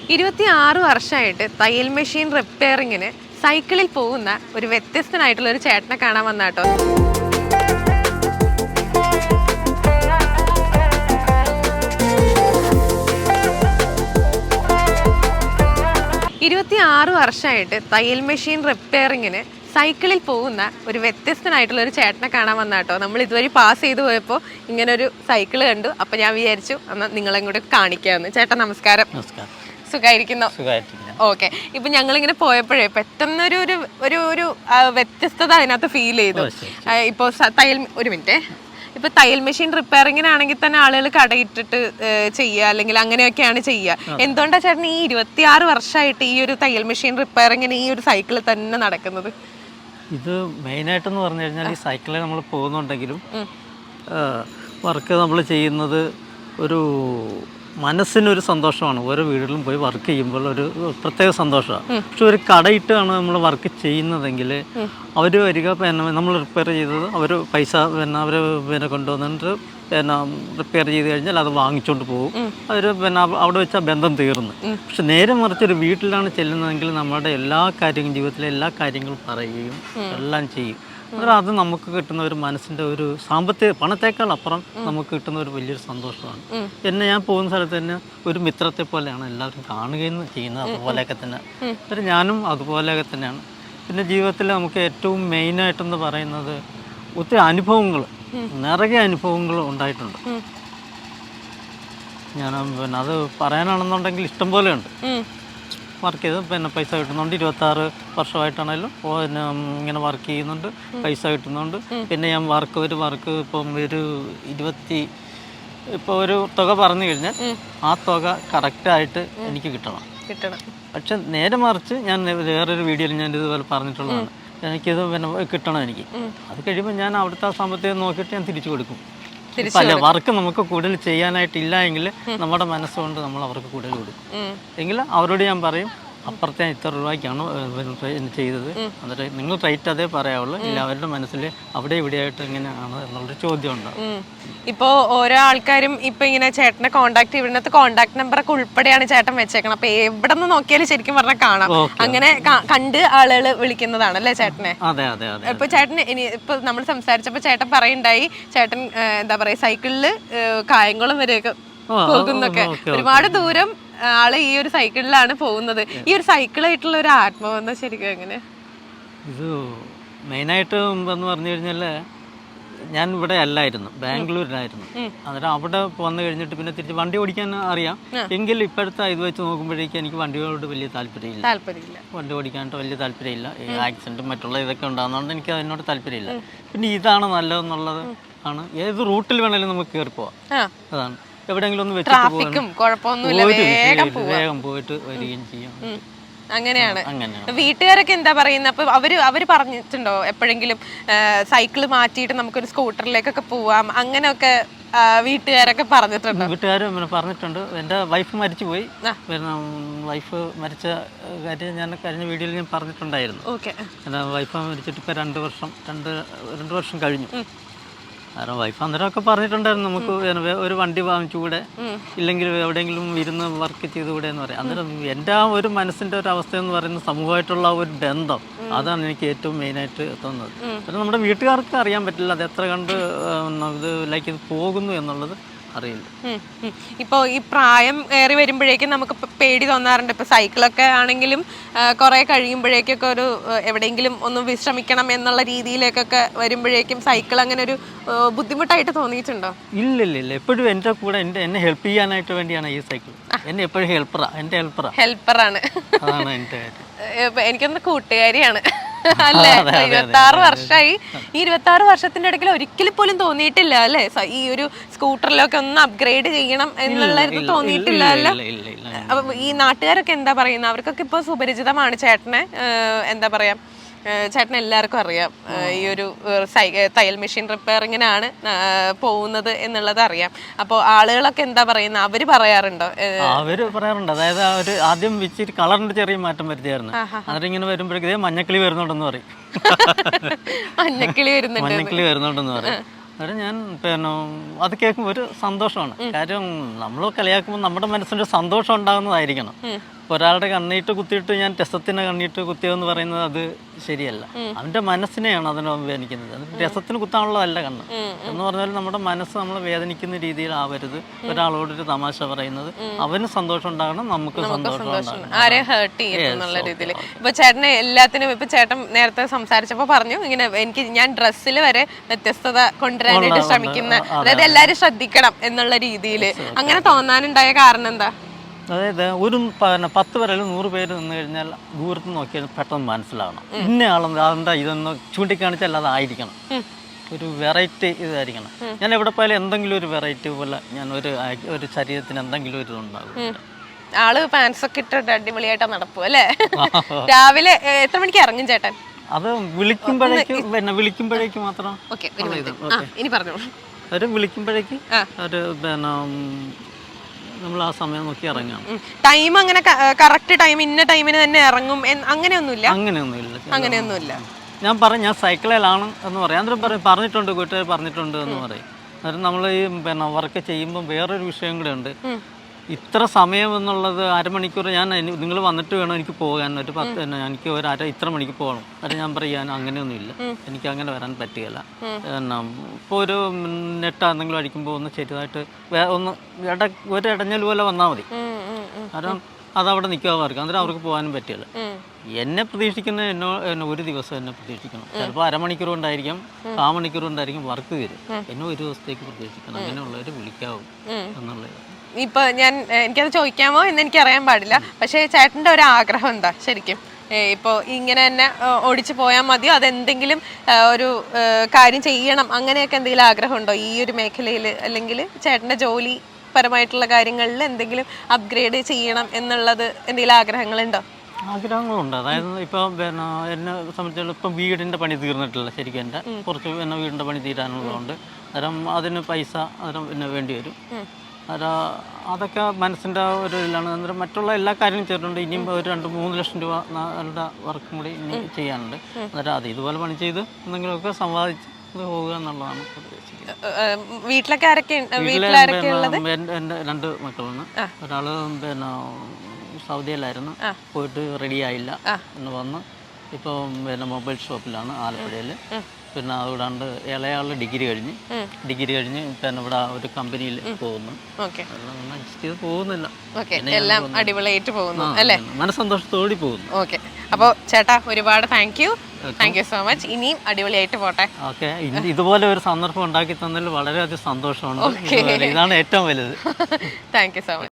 26 വർഷമായിട്ട് തയ്യൽ മെഷീൻ റിപ്പയറിങ്ങിന് സൈക്കിളിൽ പോകുന്ന ഒരു വ്യത്യസ്തനായിട്ടുള്ള ഒരു ചേട്ടനെ കാണാൻ വന്നാട്ടോ. വർഷമായിട്ട് തയ്യൽ മെഷീൻ റിപ്പയറിങ്ങിന് സൈക്കിളിൽ പോകുന്ന ഒരു വ്യത്യസ്തനായിട്ടുള്ള ഒരു ചേട്ടനെ കാണാൻ വന്നാട്ടോ. നമ്മൾ ഇതുവരെ പാസ് ചെയ്ത് പോയപ്പോൾ ഇങ്ങനെ ഒരു സൈക്കിൾ കണ്ടു. അപ്പൊ ഞാൻ വിചാരിച്ചു എന്നാൽ നിങ്ങളെ കൂടെ കാണിക്കാമെന്ന്. ചേട്ടാ നമസ്കാരം. സുഖമായിരിക്കുന്നോ? ഓക്കെ. ഇപ്പൊ ഞങ്ങളിങ്ങനെ പോയപ്പോഴേ പെട്ടെന്നൊരു ഒരു ഒരു ഒരു വ്യത്യസ്തത അതിനകത്ത് ഫീൽ ചെയ്തു. ഇപ്പൊ ഒരു മിനിറ്റ്. ഇപ്പൊ തയ്യൽ മെഷീൻ റിപ്പയറിങ്ങിനാണെങ്കിൽ തന്നെ ആളുകൾ കടയിട്ടിട്ട് ചെയ്യുക, അല്ലെങ്കിൽ അങ്ങനെയൊക്കെയാണ് ചെയ്യുക. എന്തുകൊണ്ടാ ചേട്ടൻ ഈ 26 വർഷമായിട്ട് ഈ ഒരു തയ്യൽ മെഷീൻ റിപ്പയറിങ്ങിന് ഈ ഒരു സൈക്കിൾ തന്നെ നടക്കുന്നത്? ഇത് മെയിനായിട്ടെന്ന് പറഞ്ഞു കഴിഞ്ഞാൽ ഈ സൈക്കിളിൽ നമ്മൾ പോകുന്നുണ്ടെങ്കിലും വർക്ക് നമ്മൾ ചെയ്യുന്നത് ഒരു മനസ്സിനൊരു സന്തോഷമാണ്. ഓരോ വീടുകളിലും പോയി വർക്ക് ചെയ്യുമ്പോൾ ഒരു പ്രത്യേക സന്തോഷമാണ്. പക്ഷെ ഒരു കടയിട്ടാണ് നമ്മൾ വർക്ക് ചെയ്യുന്നതെങ്കിൽ അവർ വരിക, പിന്നെ നമ്മൾ റിപ്പയർ ചെയ്തത് അവർ പൈസ അവർ കൊണ്ടുവന്നിട്ട് റിപ്പയർ ചെയ്ത് കഴിഞ്ഞാൽ അത് വാങ്ങിച്ചുകൊണ്ട് പോകും. അവർ അവിടെ വെച്ചാൽ ബന്ധം തീർന്നു. പക്ഷെ നേരെ മറിച്ച് ഒരു വീട്ടിലാണ് ചെല്ലുന്നതെങ്കിൽ നമ്മുടെ എല്ലാ കാര്യങ്ങളും, ജീവിതത്തിലെ എല്ലാ കാര്യങ്ങളും പറയുകയും എല്ലാം ചെയ്യും. അത് നമുക്ക് കിട്ടുന്ന ഒരു മനസ്സിൻ്റെ ഒരു സാമ്പത്തിക പണത്തേക്കാൾ അപ്പുറം നമുക്ക് കിട്ടുന്ന ഒരു വലിയൊരു സന്തോഷമാണ്. ഞാൻ പോകുന്ന സ്ഥലത്ത് തന്നെ ഒരു മിത്രത്തെ പോലെയാണ് എല്ലാവരും കാണുകയും ചെയ്യുന്നത്. അതുപോലെയൊക്കെ തന്നെ ഞാനും അതുപോലെയൊക്കെ തന്നെയാണ്. പിന്നെ ജീവിതത്തിൽ നമുക്ക് ഏറ്റവും മെയിനായിട്ടെന്ന് പറയുന്നത് ഒത്തിരി അനുഭവങ്ങൾ, നിറയെ അനുഭവങ്ങൾ ഉണ്ടായിട്ടുണ്ട്. ഞാൻ പിന്നെ അത് പറയാനാണെന്നുണ്ടെങ്കിൽ ഇഷ്ടം പോലെ ഉണ്ട്. വർക്ക് ചെയ്ത് പിന്നെ പൈസ കിട്ടുന്നുണ്ട്. 26 വർഷമായിട്ടാണെങ്കിലും പിന്നെ ഇങ്ങനെ വർക്ക് ചെയ്യുന്നുണ്ട്, പൈസ കിട്ടുന്നുണ്ട്. പിന്നെ ഞാൻ വർക്ക് ഇപ്പം ഇപ്പോൾ ഒരു തുക പറഞ്ഞു കഴിഞ്ഞാൽ ആ തുക കറക്റ്റായിട്ട് എനിക്ക് കിട്ടണം. പക്ഷെ നേരെ മറിച്ച് ഞാൻ വേറൊരു വീഡിയോയിൽ ഞാൻ ഇതുപോലെ പറഞ്ഞിട്ടുള്ളതാണ്, എനിക്കിത് പിന്നെ കിട്ടണം എനിക്ക്. അത് കഴിയുമ്പോൾ ഞാൻ അവിടുത്തെ സാമ്പത്തികം നോക്കിയിട്ട് ഞാൻ തിരിച്ചു കൊടുക്കും. പല വർക്ക് നമുക്ക് കൂടുതൽ ചെയ്യാനായിട്ടില്ല എങ്കിൽ നമ്മുടെ മനസ്സുകൊണ്ട് നമ്മൾ അവർക്ക് കൂടുതൽ കൊടുക്കും. എങ്കിൽ അവരോട് ഞാൻ പറയും, അപ്പുറത്തെ ഇത്ര രൂപയ്ക്കാണ് ചെയ്തത്, എന്നിട്ട് നിങ്ങൾ റേറ്റ് അതേ പറയാവുള്ളൂ. ഇല്ല അവരുടെ മനസ്സിൽ അവിടെ ഇവിടെയായിട്ട് എങ്ങനെയാണ് എന്നുള്ളൊരു ചോദ്യം ഉണ്ടാവും. ഇപ്പോൾ ഓരോ ആൾക്കാരും ഇപ്പൊ ഇങ്ങനെ ചേട്ടനെ കോൺടാക്ട് ചെയ്യുന്നതിനകത്ത് കോൺടാക്ട് നമ്പറൊക്കെ ഉൾപ്പെടെയാണ് ചേട്ടൻ വെച്ചേക്കണം. അപ്പൊ എവിടെ നിന്ന് നോക്കിയാലും ശരിക്കും പറഞ്ഞാൽ കാണാം. അങ്ങനെ കണ്ട് ആളുകൾ വിളിക്കുന്നതാണ് അല്ലേ ചേട്ടനെ? അതെ അതെ അതെ. ഇപ്പൊ ചേട്ടൻ ഇപ്പൊ നമ്മൾ സംസാരിച്ചപ്പോ ചേട്ടൻ പറയുണ്ടായി, ചേട്ടൻ എന്താ പറയാ സൈക്കിളില് കായംകുളം വരെയൊക്കെ പോകുന്നൊക്കെ, ഒരുപാട് ദൂരം ആള് ഈ ഒരു സൈക്കിളിലാണ് പോകുന്നത്. ഈ ഒരു സൈക്കിളായിട്ടുള്ള ഒരു ആത്മബന്ധം ശരിക്കും എങ്ങനെ? ഇത് മെയിനായിട്ട് എന്ന് പറഞ്ഞു കഴിഞ്ഞാല് ഞാൻ ഇവിടെ അല്ലായിരുന്നു, ബാംഗ്ലൂരിലായിരുന്നു. അന്നേരം അവിടെ വന്നു കഴിഞ്ഞിട്ട് പിന്നെ തിരിച്ച് വണ്ടി ഓടിക്കാൻ അറിയാം. എങ്കിൽ ഇപ്പോഴത്തെ ഇത് വെച്ച് നോക്കുമ്പോഴേക്കും എനിക്ക് വണ്ടികളോട് വലിയ താല്പര്യമില്ല. വണ്ടി ഓടിക്കാനായിട്ട് വലിയ താല്പര്യമില്ല. ഈ ആക്സിഡന്റും മറ്റുള്ള ഇതൊക്കെ ഉണ്ടാകുന്നതുകൊണ്ട് എനിക്ക് അതിനോട് താല്പര്യമില്ല. പിന്നെ ഇതാണ് നല്ലതെന്നുള്ളത് ആണ്. ഏത് റൂട്ടിൽ വേണമെങ്കിലും നമുക്ക് കയറി പോവാം. അതാണ്. എവിടെയെങ്കിലും ഒന്ന് വെച്ചിട്ട് വേഗം പോയിട്ട് വരികയും ചെയ്യാം. അങ്ങനെയാണ്. വീട്ടുകാരൊക്കെ എന്താ പറയുന്നത്? അപ്പൊ അവര് പറഞ്ഞിട്ടുണ്ടോ എപ്പോഴെങ്കിലും സൈക്കിള് മാറ്റിയിട്ട് നമുക്കൊരു സ്കൂട്ടറിലേക്കൊക്കെ പോവാം അങ്ങനെയൊക്കെ വീട്ടുകാരൊക്കെ പറഞ്ഞിട്ടുണ്ടോ? വീട്ടുകാർ പറഞ്ഞിട്ടുണ്ട്. എൻ്റെ വൈഫ് മരിച്ചുപോയി. പിന്നെ വൈഫ് മരിച്ച കാര്യം ഞാൻ കഴിഞ്ഞ വീഡിയോയിൽ ഞാൻ പറഞ്ഞിട്ടുണ്ടായിരുന്നു. എൻ്റെ വൈഫ് മരിച്ചിട്ട് ഇപ്പം 2 വർഷം കഴിഞ്ഞു. കാരണം വൈഫ് അന്നേരമൊക്കെ പറഞ്ഞിട്ടുണ്ടായിരുന്നു നമുക്ക് ഒരു വണ്ടി വാങ്ങിച്ചുകൂടെ, ഇല്ലെങ്കിൽ എവിടെയെങ്കിലും ഇരുന്ന് വർക്ക് ചെയ്തുകൂടെ എന്ന് പറയാം. അന്നേരം എൻ്റെ ആ ഒരു മനസ്സിൻ്റെ ഒരു അവസ്ഥ എന്ന് പറയുന്നത് സമൂഹമായിട്ടുള്ള ഒരു ബന്ധം, അതാണ് എനിക്ക് ഏറ്റവും മെയിനായിട്ട് തോന്നുന്നത്. കാരണം നമ്മുടെ വീട്ടുകാർക്ക് അറിയാൻ പറ്റില്ല അത് എത്ര കണ്ട് ഇത് പോകുന്നു എന്നുള്ളത് അറിയില്ല. ഇപ്പോൾ ഈ പ്രായം ഏറി വരുമ്പോഴേക്കും നമുക്ക് പേടി തോന്നാറുണ്ട്. ഇപ്പൊ സൈക്കിളൊക്കെ ആണെങ്കിലും കുറെ കഴിയുമ്പോഴേക്കൊക്കെ ഒരു എവിടെയെങ്കിലും ഒന്ന് വിശ്രമിക്കണം എന്നുള്ള രീതിയിലേക്കൊക്കെ വരുമ്പോഴേക്കും സൈക്കിൾ അങ്ങനെ ഒരു ബുദ്ധിമുട്ടായിട്ട് തോന്നിയിട്ടുണ്ടോ? ഇല്ല. എപ്പോഴും എൻ്റെ കൂടെ എന്നെ ഹെൽപ്പ് ചെയ്യാനായിട്ട് വേണ്ടിയാണ് ഈ സൈക്കിൾ. എന്നെ എപ്പോഴും ഹെൽപ്പറാണ്. അതാണ് എൻ്റെ കാര്യം. എനിക്കൊന്ന് കൂട്ടുകാരിയാണ് അല്ലേ? 26 വർഷമായി. ഈ 26 വർഷത്തിന്റെ ഇടയ്ക്ക് ഒരിക്കലും പോലും തോന്നിയിട്ടില്ല അല്ലേ ഈ ഒരു സ്കൂട്ടറിലൊക്കെ ഒന്ന് അപ്ഗ്രേഡ് ചെയ്യണം എന്നുള്ള തോന്നിയിട്ടില്ല അല്ലേ? അപ്പൊ ഈ നാട്ടുകാരൊക്കെ എന്താ പറയുന്നത്? അവർക്കൊക്കെ ഇപ്പൊ സുപരിചിതമാണ് ചേട്ടനെ. എന്താ പറയാ, ചേട്ടൻ എല്ലാവർക്കും അറിയാം ഈ ഒരു തയ്യൽ മെഷീൻ റിപ്പയറിങ്ങിനാണ് പോകുന്നത് എന്നുള്ളത് അറിയാം. അപ്പോൾ ആളുകളൊക്കെ എന്താ പറയുന്നത്? അവര് പറയാറുണ്ടോ? അതായത് അവര് ആദ്യം വെച്ചിട്ട് കളറിന്റെ ചെറിയ മാറ്റം വരുത്തിയായിരുന്നു. അതിങ്ങനെ വരുമ്പോഴേക്കും മഞ്ഞക്കിളി വരുന്നുണ്ടെന്ന് പറയും. മഞ്ഞക്കിളി വരുന്നുണ്ടെന്ന് പറയും. അന്നേരം ഞാൻ പിന്നെ അത് കേൾക്കുമ്പോൾ ഒരു സന്തോഷമാണ്. കാര്യം നമ്മൾ കളിയാക്കുമ്പോൾ നമ്മുടെ മനസ്സിൻ്റെ സന്തോഷം ഉണ്ടാകുന്നതായിരിക്കണം. ഒരാളുടെ കണ്ണീട്ട് കുത്തിയിട്ട് ഞാൻ രസത്തിന് കണ്ണീട്ട് കുത്തിയെന്ന് പറയുന്നത് അത് ശരിയല്ല. അവൻ്റെ മനസ്സിനെയാണ് അതിനെ വേദനിക്കുന്നത്. അത് രസത്തിന് കുത്താനുള്ളതല്ല കണ്ണ് എന്ന് പറഞ്ഞാൽ നമ്മുടെ മനസ്സ് നമ്മളെ വേദനിക്കുന്ന രീതിയിലാവരുത്. ഒരാളോടൊരു തമാശ പറയുന്നത് അവന് സന്തോഷം ഉണ്ടാകണം, നമുക്ക് സന്തോഷം ഉണ്ടാകണം. ആരെ ഹേർട്ട് ചെയ്യുന്നുള്ള രീതിയിൽ. ഇപ്പൊ ചേട്ടന് എല്ലാത്തിനും ഇപ്പൊ ചേട്ടൻ നേരത്തെ സംസാരിച്ചപ്പോ പറഞ്ഞു ഇങ്ങനെ ഞാൻ ഡ്രസ്സിൽ വരെ വ്യത്യസ്തത കൊണ്ടുവരാനായിട്ട് ശ്രമിക്കുന്ന, അതായത് എല്ലാരും ശ്രദ്ധിക്കണം എന്നുള്ള രീതിയിൽ. അങ്ങനെ തോന്നാനുണ്ടായ കാരണം എന്താ? അതായത് ഒരു 10 പേരല്ല 100 പേര് നിന്ന് കഴിഞ്ഞാൽ ദൂരത്ത് നോക്കിയാൽ പെട്ടെന്ന് മനസ്സിലാവണം ഇന്ന ആളെന്താ അതെന്താ ഇതൊന്ന് ചൂണ്ടിക്കാണിച്ചാൽ അതായിരിക്കണം, ഒരു വെറൈറ്റി ഇതായിരിക്കണം. ഞാൻ എവിടെ പോയാലും എന്തെങ്കിലും ഒരു വെറൈറ്റി പോലെ ഞാൻ ഒരു ശരീരത്തിന് എന്തെങ്കിലും ഒരു ഇതുണ്ടാകും. ആള് പാൻസ് ഒക്കെ ഇട്ടിട്ട് അടിപൊളിയായിട്ട് നടപ്പും അല്ലേ? രാവിലെ എത്ര മണിക്ക് ഇറങ്ങും ചേട്ടൻ? അത് വിളിക്കുമ്പോഴേക്ക് മാത്രം. ഇനി പറഞ്ഞോളൂ. ഒരു വിളിക്കുമ്പോഴേക്ക് ഒരു നമ്മൾ ആ സമയം നോക്കി ഇറങ്ങാം. ടൈം അങ്ങനെ കറക്റ്റ് ടൈം ഇന്ന ടൈമിന് തന്നെ ഇറങ്ങും അങ്ങനെയൊന്നുമില്ല. അങ്ങനെയൊന്നുമില്ല. ഞാൻ സൈക്കിളിലാണ് എന്ന് പറയാം. അന്നേരം പറഞ്ഞിട്ടുണ്ട്, കൂട്ടുകാർ പറഞ്ഞിട്ടുണ്ട് എന്ന് പറയും. അന്നേരം നമ്മൾ ഈ വർക്ക് ചെയ്യുമ്പോൾ വേറൊരു വിഷയം കൂടെ ഉണ്ട്. ഇത്ര സമയം എന്നുള്ളത് അരമണിക്കൂർ നിങ്ങൾ വന്നിട്ട് വേണം എനിക്ക് പോകാൻ. ഒരു 10 എനിക്ക് ഇത്ര മണിക്ക് പോകണം. അത് ഞാൻ പറയാൻ അങ്ങനെയൊന്നുമില്ല, എനിക്ക് അങ്ങനെ വരാൻ പറ്റുകയില്ല. ഇപ്പോൾ ഒരു നെട്ട് എന്തെങ്കിലും അടിക്കുമ്പോൾ ഒന്ന് ചെറുതായിട്ട് ഒന്ന് ഒരു ഇടഞ്ഞൽ പോലെ വന്നാൽ മതി. കാരണം അതവിടെ നിൽക്കാവാർക്ക്, അന്നേരം അവർക്ക് പോകാനും പറ്റില്ല. എന്നെ പ്രതീക്ഷിക്കുന്ന ഒരു ദിവസം എന്നെ പ്രതീക്ഷിക്കണം. ചിലപ്പോൾ അരമണിക്കൂർ കൊണ്ടായിരിക്കും, 1/4 മണിക്കൂർ കൊണ്ടായിരിക്കും വർക്ക് തരും. എന്നെ ഒരു ദിവസത്തേക്ക് പ്രതീക്ഷിക്കണം. അങ്ങനെയുള്ളവർ വിളിക്കാവും എന്നുള്ളത്. ഇപ്പൊ എനിക്കത് ചോദിക്കാമോ എന്ന് എനിക്ക് അറിയാൻ പാടില്ല. പക്ഷേ ചേട്ടൻ്റെ ഒരു ആഗ്രഹം എന്താ ശരിക്കും? ഇപ്പോൾ ഇങ്ങനെ തന്നെ ഓടിച്ചു പോയാൽ മതിയോ, അതെന്തെങ്കിലും ഒരു കാര്യം ചെയ്യണം അങ്ങനെയൊക്കെ എന്തെങ്കിലും ആഗ്രഹമുണ്ടോ ഈ ഒരു മേഖലയിൽ? അല്ലെങ്കിൽ ചേട്ടൻ്റെ ജോലി പരമായിട്ടുള്ള കാര്യങ്ങളിൽ എന്തെങ്കിലും അപ്ഗ്രേഡ് ചെയ്യണം എന്നുള്ളത് എന്തെങ്കിലും ആഗ്രഹങ്ങളുണ്ടോ? ആഗ്രഹങ്ങളുണ്ട്. അതായത് ഇപ്പം എന്നെ സംബന്ധിച്ചിടത്തോളം ഇപ്പം വീടിൻ്റെ പണി തീർന്നിട്ടില്ല. ശരിക്കും എൻ്റെ കുറച്ച് വീടിൻ്റെ പണി തീരാനുള്ളതുകൊണ്ട് അതിന് പൈസ വേണ്ടി വരും. അതൊക്കെ മനസ്സിൻ്റെ ഒരു ഇതിലാണ്. അന്നേരം മറ്റുള്ള എല്ലാ കാര്യങ്ങളും ചേർത്തുണ്ട്. ഇനിയും ഒരു 2-3 ലക്ഷം രൂപ വർക്കും കൂടി ഇനി ചെയ്യാനുണ്ട്. അന്നേരം അത് ഇതുപോലെ പണി ചെയ്ത് എന്തെങ്കിലുമൊക്കെ സമ്പാദിച്ച് പോകുക എന്നുള്ളതാണ് ഉദ്ദേശിക്കുന്നത്. വീട്ടിലൊക്കെ എൻ്റെ 2 മക്കളാണ്. ഒരാൾ സൗദിയിലായിരുന്നു, പോയിട്ട് റെഡിയായില്ല എന്ന് വന്ന് ഇപ്പോൾ മൊബൈൽ ഷോപ്പിലാണ് ആലപ്പുഴയിൽ. പിന്നെ അതുകൂടാണ്ട് ഇളയാൾ ഡിഗ്രി കഴിഞ്ഞ് പിന്നെ ഇവിടെ ഒരു കമ്പനിയിൽ പോകുന്നു. പോകുന്നില്ല, എല്ലാം അടിപൊളിയായിട്ട് പോകുന്നു അല്ലേ? മനസ്സന്തോഷത്തോടെ പോകുന്നു. ഓക്കെ, അപ്പോൾ ചേട്ടാ ഒരുപാട് താങ്ക് യു സോ മച്ച്. ഇനിയും അടിപൊളിയായിട്ട് പോട്ടെ. ഓക്കെ, ഇതുപോലെ ഒരു സന്ദർഭം ഉണ്ടാക്കി തന്നതിൽ വളരെയധികം സന്തോഷമുണ്ട്. ഇതാണ് ഏറ്റവും വലുത്. Thank you so much.